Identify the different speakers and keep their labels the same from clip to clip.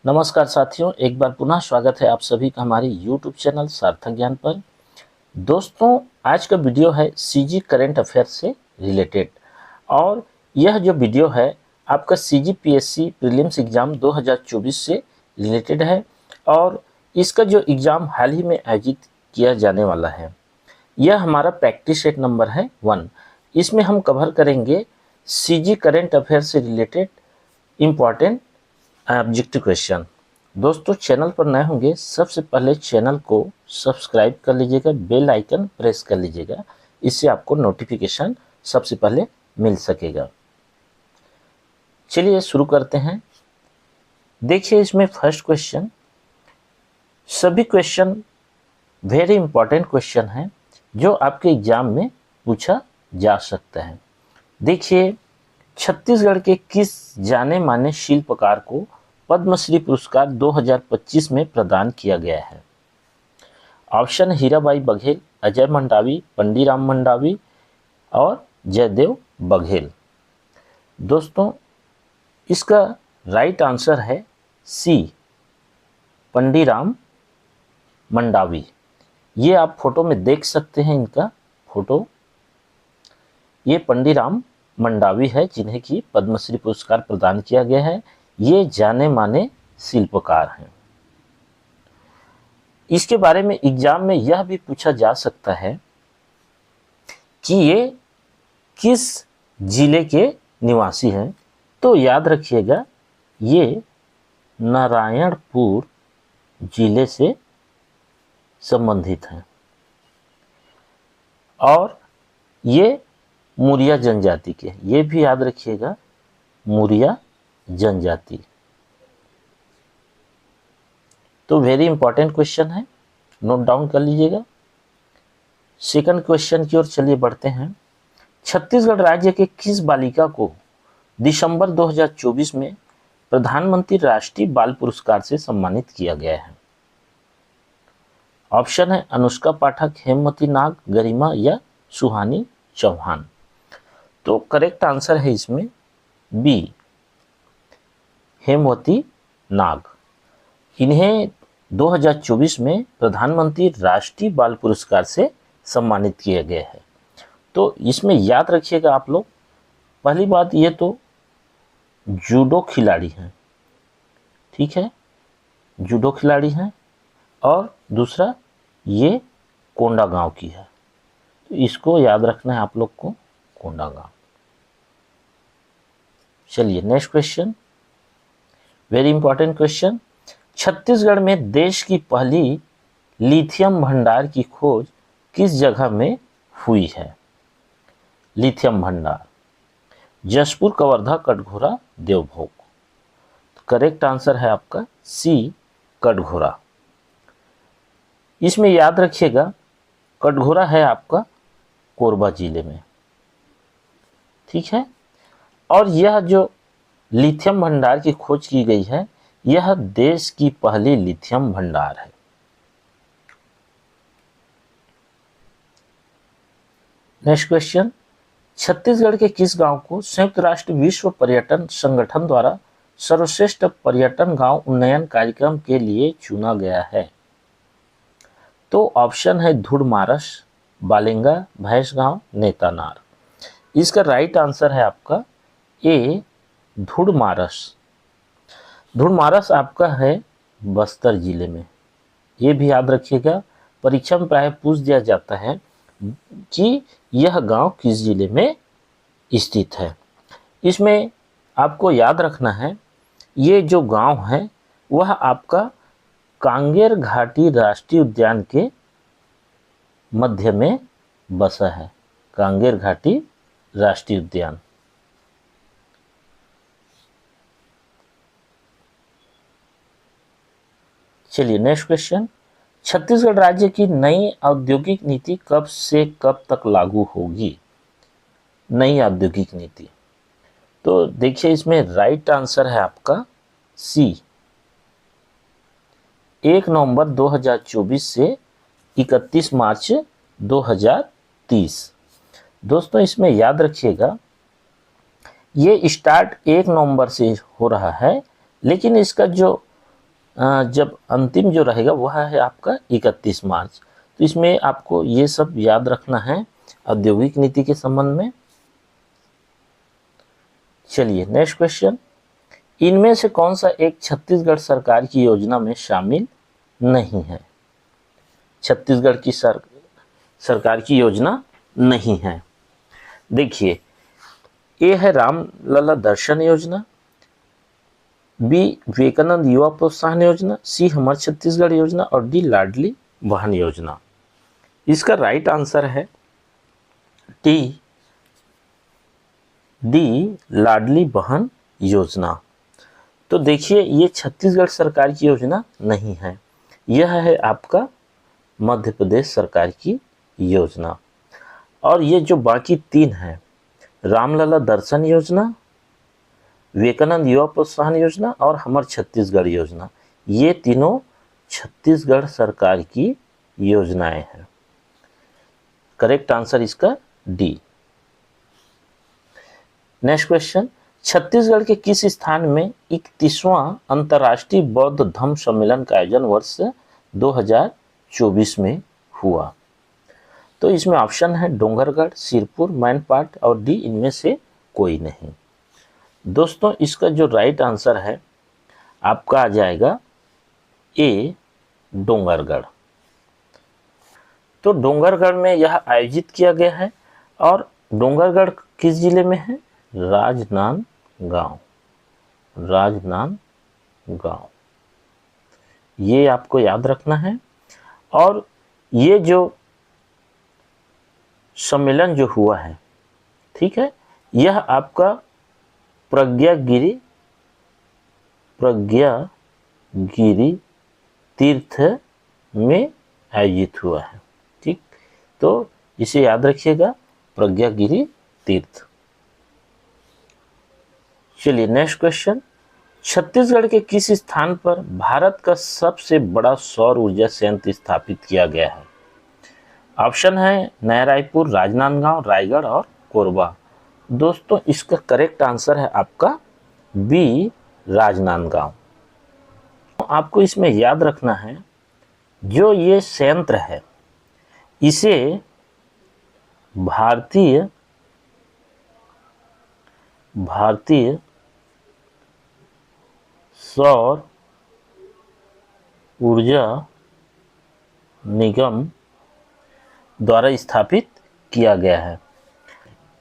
Speaker 1: नमस्कार साथियों, एक बार पुनः स्वागत है आप सभी का हमारे YouTube चैनल सार्थक ज्ञान पर। दोस्तों, आज का वीडियो है सीजी करंट अफेयर से रिलेटेड और यह जो वीडियो है आपका सीजी पीएससी प्रीलिम्स एग्ज़ाम 2024 से रिलेटेड है और इसका जो एग्ज़ाम हाल ही में आयोजित किया जाने वाला है, यह हमारा प्रैक्टिस सेट नंबर है 1। इसमें हम कवर करेंगे सीजी करंट अफेयर से रिलेटेड इम्पॉर्टेंट ऑब्जेक्टिव क्वेश्चन। दोस्तों, चैनल पर नए होंगे सबसे पहले चैनल को सब्सक्राइब कर लीजिएगा, बेल आइकन प्रेस कर लीजिएगा, इससे आपको नोटिफिकेशन सबसे पहले मिल सकेगा। चलिए शुरू करते हैं। देखिए, इसमें फर्स्ट क्वेश्चन, सभी क्वेश्चन वेरी इंपॉर्टेंट क्वेश्चन हैं जो आपके एग्जाम में पूछा जा सकता है। देखिए, छत्तीसगढ़ के किस जाने माने शिल्पकार को पद्मश्री पुरस्कार 2025 में प्रदान किया गया है? ऑप्शन हीराबाई बघेल, अजय मंडावी, पंडीराम मंडावी और जयदेव बघेल। दोस्तों, इसका राइट आंसर है सी, पंडीराम मंडावी। ये आप फोटो में देख सकते हैं, इनका फोटो। ये पंडीराम मंडावी है जिन्हें की पद्मश्री पुरस्कार प्रदान किया गया है। ये जाने माने शिल्पकार हैं। इसके बारे में एग्जाम में यह भी पूछा जा सकता है कि ये किस जिले के निवासी हैं, तो याद रखिएगा ये नारायणपुर जिले से संबंधित हैं और ये मुरिया जनजाति के, ये भी याद रखिएगा, मुरिया जनजाति। तो वेरी इंपॉर्टेंट क्वेश्चन है, नोट डाउन कर लीजिएगा। सेकंड क्वेश्चन की ओर चलिए बढ़ते हैं। छत्तीसगढ़ राज्य के किस बालिका को दिसंबर 2024 में प्रधानमंत्री राष्ट्रीय बाल पुरस्कार से सम्मानित किया गया है? ऑप्शन है अनुष्का पाठक, हेमवती नाग, गरिमा या सुहानी चौहान। तो करेक्ट आंसर है इसमें बी, हेमवती नाग। इन्हें 2024 में प्रधानमंत्री राष्ट्रीय बाल पुरस्कार से सम्मानित किया गया है। तो इसमें याद रखिएगा आप लोग, पहली बात ये तो जूडो खिलाड़ी हैं, ठीक है, जूडो खिलाड़ी हैं, और दूसरा ये कोंडागांव की है, तो इसको याद रखना है आप लोग को, कोंडागांव। चलिए next question, very important question. Chhattisgarh में देश की पहली लिथियम भंडार की खोज किस जगह में हुई है? लिथियम भंडार जसपुर, कवर्धा, कटघोरा, देवभोग। करेक्ट आंसर है आपका सी, कटघोरा। इसमें याद रखिएगा कटघोरा है आपका कोरबा जिले में, ठीक है। और यह जो लिथियम भंडार की खोज की गई है, यह देश की पहली लिथियम भंडार है। नेक्स्ट क्वेश्चन, छत्तीसगढ़ के किस गांव को संयुक्त राष्ट्र विश्व पर्यटन संगठन द्वारा सर्वश्रेष्ठ पर्यटन गांव उन्नयन कार्यक्रम के लिए चुना गया है? तो ऑप्शन है धुड़मारस, बालेंगा, भैंसगांव, नेतानार। इसका राइट आंसर है आपका ए, धुड़मारस। धुड़मारस आपका है बस्तर जिले में। ये भी याद रखिएगा, परीक्षा में प्राय पूछ दिया जाता है कि यह गांव किस जिले में स्थित है। इसमें आपको याद रखना है, ये जो गांव है वह आपका कांगेर घाटी राष्ट्रीय उद्यान के मध्य में बसा है, कांगेर घाटी राष्ट्रीय उद्यान। चलिए नेक्स्ट क्वेश्चन, छत्तीसगढ़ राज्य की नई औद्योगिक नीति कब से कब तक लागू होगी? नई औद्योगिक नीति, तो देखिए इसमें राइट आंसर है आपका सी, 1 नवंबर 2024 से 31 मार्च 2030। दोस्तों, इसमें याद रखिएगा ये स्टार्ट 1 नवंबर से हो रहा है, लेकिन इसका जो जब अंतिम जो रहेगा वह है आपका 31 मार्च। तो इसमें आपको ये सब याद रखना है औद्योगिक नीति के संबंध में। चलिए नेक्स्ट क्वेश्चन, इनमें से कौन सा एक छत्तीसगढ़ सरकार की योजना में शामिल नहीं है? छत्तीसगढ़ की सरकार की योजना नहीं है। देखिए, ए है रामलला दर्शन योजना, बी विवेकानंद युवा प्रोत्साहन योजना, सी हमर छत्तीसगढ़ योजना और डी लाडली बहन योजना। इसका राइट आंसर है डी लाडली बहन योजना। तो देखिए, ये छत्तीसगढ़ सरकार की योजना नहीं है, यह है आपका मध्य प्रदेश सरकार की योजना। और ये जो बाकी तीन है, रामलला दर्शन योजना, विवेकानंद युवा प्रोत्साहन योजना और हमर छत्तीसगढ़ योजना, ये तीनों छत्तीसगढ़ सरकार की योजनाएं हैं। करेक्ट आंसर इसका डी। नेक्स्ट क्वेश्चन, छत्तीसगढ़ के किस स्थान में 31वां अंतर्राष्ट्रीय बौद्ध धम्म सम्मेलन का आयोजन वर्ष 2024 में हुआ? तो इसमें ऑप्शन है डोंगरगढ़, सिरपुर, मैनपाट और डी इनमें से कोई नहीं। दोस्तों, इसका जो राइट आंसर है आपका आ जाएगा ए डोंगरगढ़। तो डोंगरगढ़ में यह आयोजित किया गया है और डोंगरगढ़ किस जिले में है? राजनांदगांव। राजनांदगांव, ये आपको याद रखना है। और ये जो सम्मेलन जो हुआ है, ठीक है, यह आपका प्रज्ञागिरी तीर्थ में आयोजित हुआ है। ठीक, तो इसे याद रखिएगा, प्रज्ञागिरी तीर्थ। चलिए नेक्स्ट क्वेश्चन, छत्तीसगढ़ के किस स्थान पर भारत का सबसे बड़ा सौर ऊर्जा संयंत्र स्थापित किया गया है? ऑप्शन है नया रायपुर, राजनांदगांव, रायगढ़ और कोरबा। दोस्तों, इसका करेक्ट आंसर है आपका बी राजनांदगांव। आपको इसमें याद रखना है, जो ये संयंत्र है इसे भारतीय सौर ऊर्जा निगम द्वारा स्थापित किया गया है।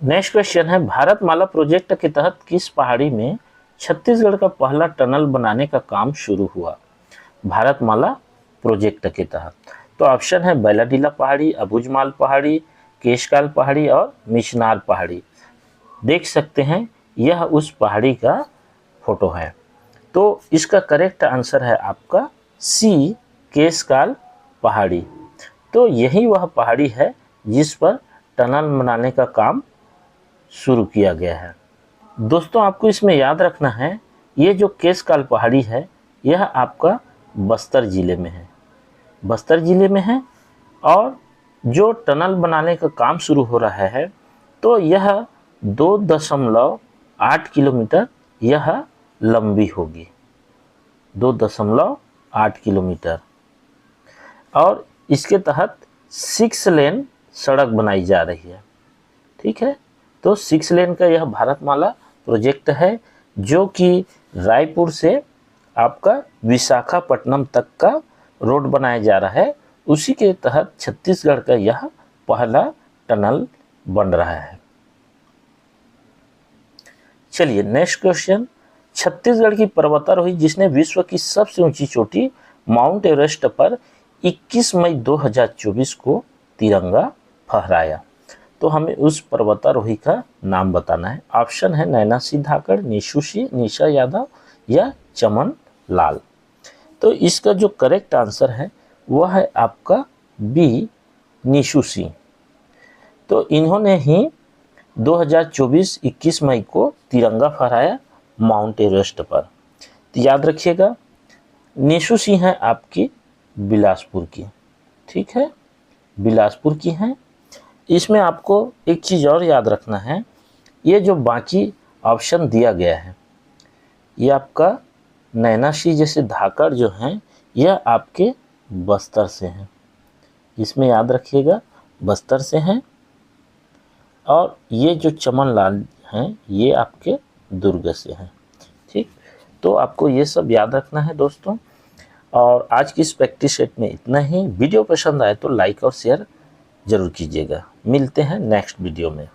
Speaker 1: नेक्स्ट क्वेश्चन है, भारतमाला प्रोजेक्ट के तहत किस पहाड़ी में छत्तीसगढ़ का पहला टनल बनाने का काम शुरू हुआ? भारतमाला प्रोजेक्ट के तहत तो ऑप्शन है बैलाडीला पहाड़ी, अबुझमाल पहाड़ी, केशकाल पहाड़ी और मिशनार पहाड़ी। देख सकते हैं यह उस पहाड़ी का फोटो है। तो इसका करेक्ट आंसर है आपका सी केशकाल पहाड़ी। तो यही वह पहाड़ी है जिस पर टनल बनाने का काम शुरू किया गया है। दोस्तों, आपको इसमें याद रखना है, ये जो केशकाल पहाड़ी है यह आपका बस्तर जिले में है, बस्तर जिले में है। और जो टनल बनाने का काम शुरू हो रहा है तो यह 2.8 किलोमीटर यह लंबी होगी, 2.8 किलोमीटर। और इसके तहत 6 लेन सड़क बनाई जा रही है। ठीक है, तो 6 लेन का यह भारतमाला प्रोजेक्ट है, जो कि रायपुर से आपका विशाखापट्टनम तक का रोड बनाया जा रहा है। उसी के तहत छत्तीसगढ़ का यह पहला टनल बन रहा है। चलिए नेक्स्ट क्वेश्चन, छत्तीसगढ़ की पर्वतारोही जिसने विश्व की सबसे ऊंची चोटी माउंट एवरेस्ट पर 21 मई 2024 को तिरंगा फहराया, तो हमें उस पर्वतारोही का नाम बताना है। ऑप्शन है नैना सिंह धाकड़, निशु सिंह, निशा यादव या चमन लाल। तो इसका जो करेक्ट आंसर है वह है आपका बी निशु सिंह। तो इन्होंने ही 2024 21 मई को तिरंगा फहराया माउंट एवरेस्ट पर। तो याद रखिएगा, निशु सिंह है आपकी बिलासपुर की, ठीक है, बिलासपुर की हैं। इसमें आपको एक चीज़ और याद रखना है, ये जो बाकी ऑप्शन दिया गया है ये आपका नैनाशी जैसे धाकड़ जो हैं यह आपके बस्तर से हैं, इसमें याद रखिएगा बस्तर से हैं। और ये जो चमन लाल हैं ये आपके दुर्ग से हैं। ठीक, तो आपको ये सब याद रखना है दोस्तों। और आज की इस प्रैक्टिस सेट में इतना ही। वीडियो पसंद आए तो लाइक और शेयर जरूर कीजिएगा। मिलते हैं नेक्स्ट वीडियो में।